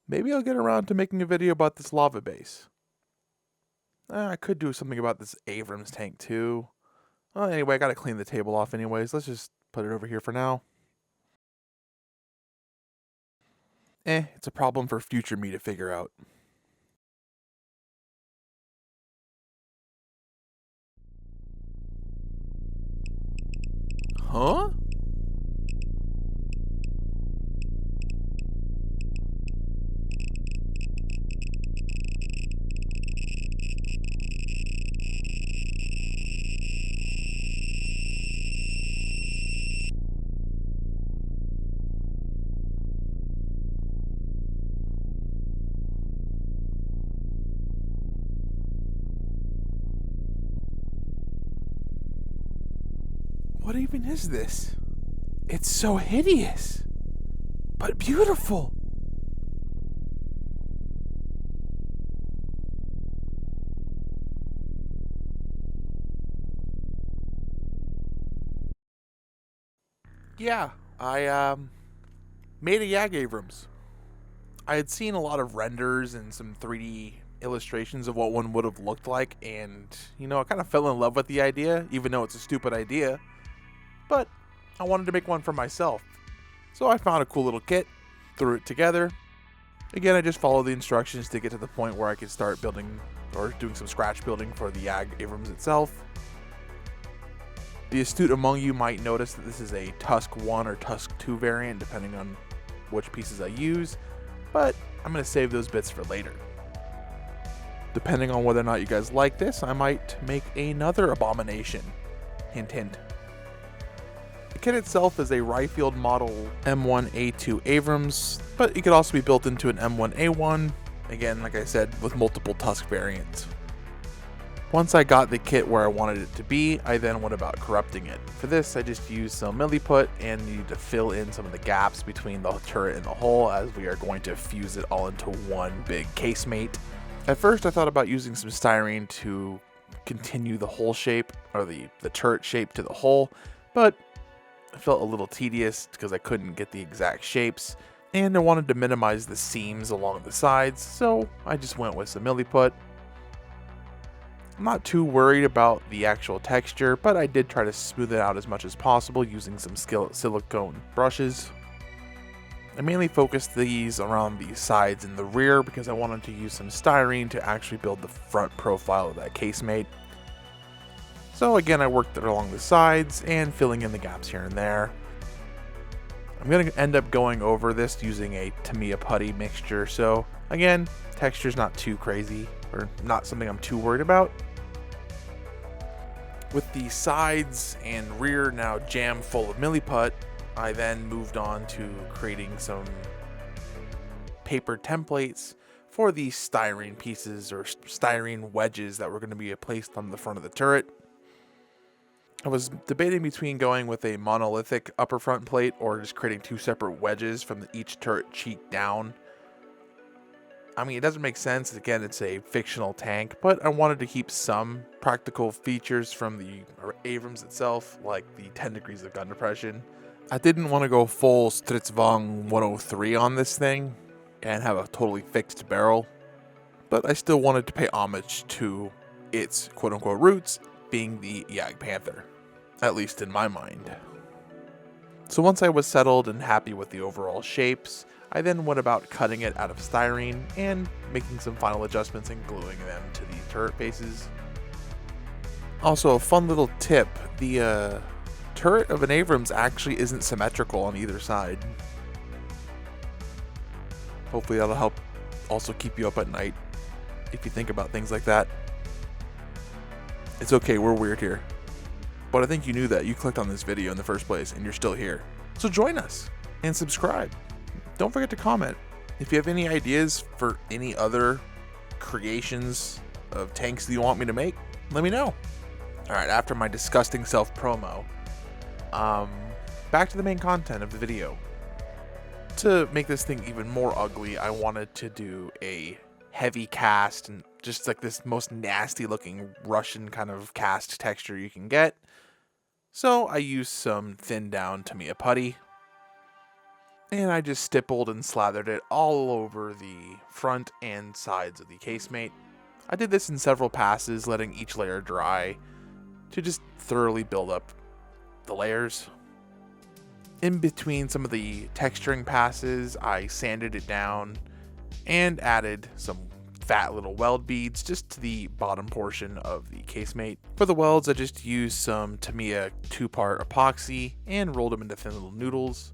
Maybe I'll get around to making a video about this lava base. I could do something about this Abrams tank too. Well, anyway, I gotta clean the table off anyways. Let's just put it over here for now. It's a problem for future me to figure out. Huh? What even is this? It's so hideous, but beautiful. Yeah, I made a YAG Abrams. I had seen a lot of renders and some 3D illustrations of what one would have looked like, and I kind of fell in love with the idea, even though it's a stupid idea. But I wanted to make one for myself. So I found a cool little kit, threw it together. Again, I just followed the instructions to get to the point where I could start building or doing some scratch building for the YAG Abrams itself. The astute among you might notice that this is a Tusk 1 or Tusk 2 variant, depending on which pieces I use, but I'm going to save those bits for later. Depending on whether or not you guys like this, I might make another abomination. Hint, hint. The kit itself is a Ryefield model M1A2 Abrams, but it could also be built into an M1A1, again, like I said, with multiple Tusk variants. Once I got the kit where I wanted it to be, I then went about corrupting it. For this, I just used some milliput and needed to fill in some of the gaps between the turret and the hull, as we are going to fuse it all into one big casemate. At first, I thought about using some styrene to continue the hull shape, or the turret shape to the hull, but it felt a little tedious because I couldn't get the exact shapes, and I wanted to minimize the seams along the sides, so I just went with some milliput. I'm not too worried about the actual texture, but I did try to smooth it out as much as possible using some silicone brushes. I mainly focused these around the sides and the rear because I wanted to use some styrene to actually build the front profile of that casemate. So again, I worked it along the sides and filling in the gaps here and there. I'm going to end up going over this using a Tamiya putty mixture, so again, texture's not too crazy, or not something I'm too worried about. With the sides and rear now jammed full of milliput, I then moved on to creating some paper templates for the styrene pieces or styrene wedges that were going to be placed on the front of the turret. I was debating between going with a monolithic upper front plate or just creating two separate wedges from each turret cheek down. I mean, it doesn't make sense. Again, it's a fictional tank, but I wanted to keep some practical features from the Abrams itself, like the 10 degrees of gun depression. I didn't want to go full Stridsvagn 103 on this thing and have a totally fixed barrel, but I still wanted to pay homage to its quote-unquote roots, being the YAG Panther, at least in my mind. So once I was settled and happy with the overall shapes, I then went about cutting it out of styrene and making some final adjustments and gluing them to the turret bases. Also, a fun little tip, the turret of an Abrams actually isn't symmetrical on either side. Hopefully that'll help also keep you up at night if you think about things like that. It's okay, we're weird here. But I think you knew that. You clicked on this video in the first place and you're still here. So join us and subscribe. Don't forget to comment. If you have any ideas for any other creations of tanks that you want me to make, let me know. Alright, after my disgusting self-promo, back to the main content of the video. To make this thing even more ugly, I wanted to do a heavy cast and just like this most nasty looking Russian kind of cast texture you can get. So I used some thinned down Tamiya putty. and I just stippled and slathered it all over the front and sides of the casemate. I did this in several passes, letting each layer dry to just thoroughly build up the layers. In between some of the texturing passes, I sanded it down and added some fat little weld beads just to the bottom portion of the casemate. For the welds, I just used some Tamiya 2-part epoxy and rolled them into thin little noodles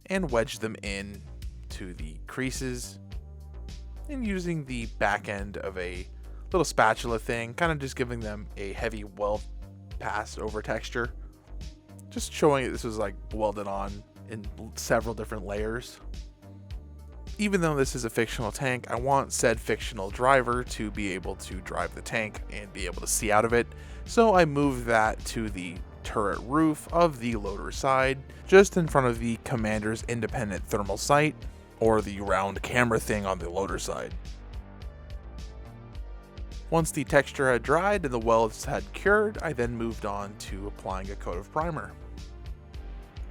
and wedged them in to the creases, and using the back end of a little spatula thing, kind of just giving them a heavy weld pass over texture, just showing it this was like welded on in several different layers. Even though this is a fictional tank, I want said fictional driver to be able to drive the tank and be able to see out of it, so I moved that to the turret roof of the loader side, just in front of the commander's independent thermal sight, or the round camera thing on the loader side. Once the texture had dried and the welds had cured, I then moved on to applying a coat of primer.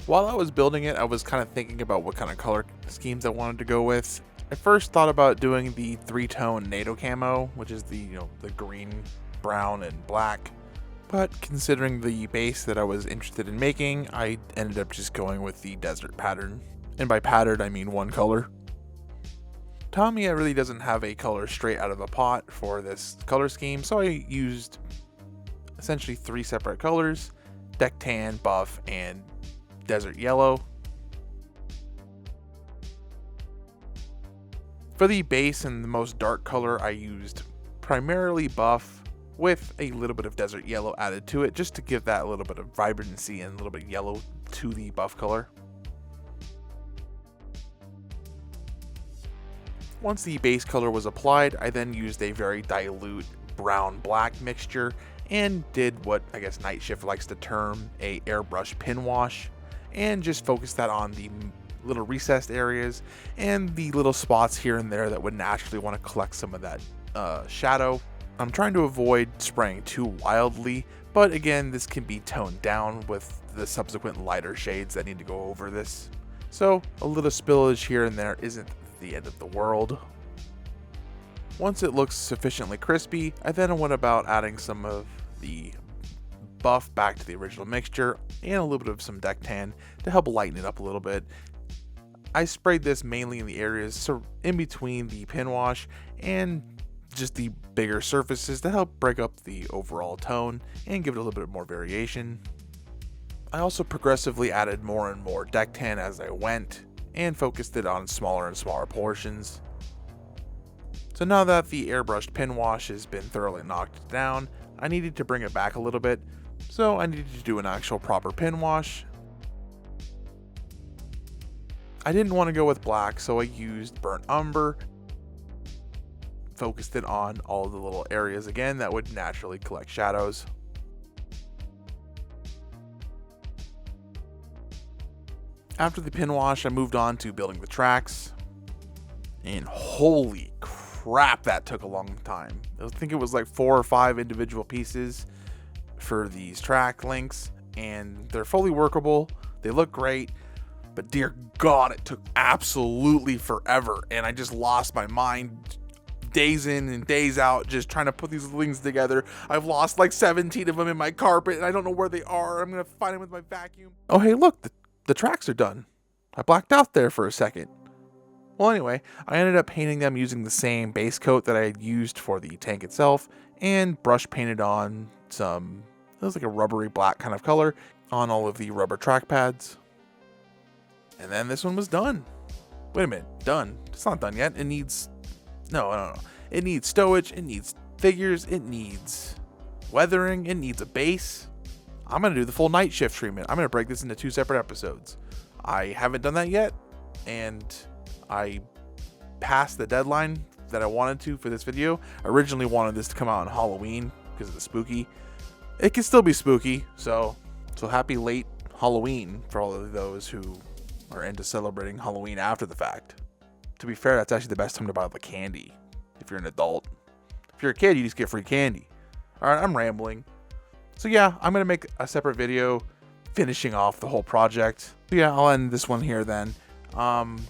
While I was building it, I was kind of thinking about what kind of color schemes I wanted to go with. I first thought about doing the 3-tone NATO camo, which is the green, brown, and black. But considering the base that I was interested in making, I ended up just going with the desert pattern. And by pattern, I mean one color. Tamiya really doesn't have a color straight out of the pot for this color scheme, so I used essentially 3 separate colors: deck tan, buff, and desert yellow. For the base and the most dark color, I used primarily buff with a little bit of desert yellow added to it, just to give that a little bit of vibrancy and a little bit of yellow to the buff color. Once the base color was applied, I then used a very dilute brown-black mixture and did what I guess Night Shift likes to term a airbrush pin wash, and just focused that on the little recessed areas and the little spots here and there that would naturally want to collect some of that shadow. I'm trying to avoid spraying too wildly, but again, this can be toned down with the subsequent lighter shades that need to go over this. So a little spillage here and there isn't the end of the world. Once it looks sufficiently crispy, I then went about adding some of the buff back to the original mixture and a little bit of some deck tan to help lighten it up a little bit. I sprayed this mainly in the areas in between the pin wash and just the bigger surfaces to help break up the overall tone and give it a little bit more variation. I also progressively added more and more deck tan as I went and focused it on smaller and smaller portions. So now that the airbrushed pin wash has been thoroughly knocked down, I needed to bring it back a little bit, so I needed to do an actual proper pin wash. I didn't want to go with black, so I used burnt umber, focused it on all the little areas again that would naturally collect shadows. After the pin wash, I moved on to building the tracks, and holy crap, that took a long time. I think it was like 4 or 5 individual pieces for these track links, and they're fully workable. They look great, but dear God, it took absolutely forever, and I just lost my mind days in and days out just trying to put these things together. I've lost like 17 of them in my carpet, and I don't know where they are. I'm gonna find them with my vacuum. Oh hey, look, the tracks are done. I blacked out there for a second. Well, anyway, I ended up painting them using the same base coat that I had used for the tank itself, and brush painted on some, it was like a rubbery black kind of color on all of the rubber track pads. And then this one was done. Wait a minute, done? It's not done yet. It needs, no. It needs stowage, it needs figures, it needs weathering, it needs a base. I'm gonna do the full Night Shift treatment. I'm gonna break this into 2 separate episodes. I haven't done that yet, and I passed the deadline that I wanted to for this video. I originally wanted this to come out on Halloween because of the spooky. It can still be spooky, so happy late Halloween for all of those who are into celebrating Halloween after the fact. To be fair, that's actually the best time to buy all the candy if you're an adult. If you're a kid, you just get free candy. Alright, I'm rambling. So yeah, I'm going to make a separate video finishing off the whole project. So yeah, I'll end this one here then.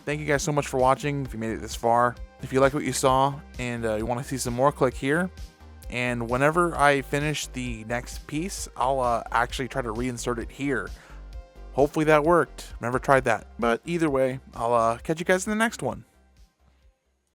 Thank you guys so much for watching. If you made it this far, if you like what you saw and you want to see some more, click here. And whenever I finish the next piece, I'll actually try to reinsert it here. Hopefully that worked. Never tried that. But either way, I'll catch you guys in the next one.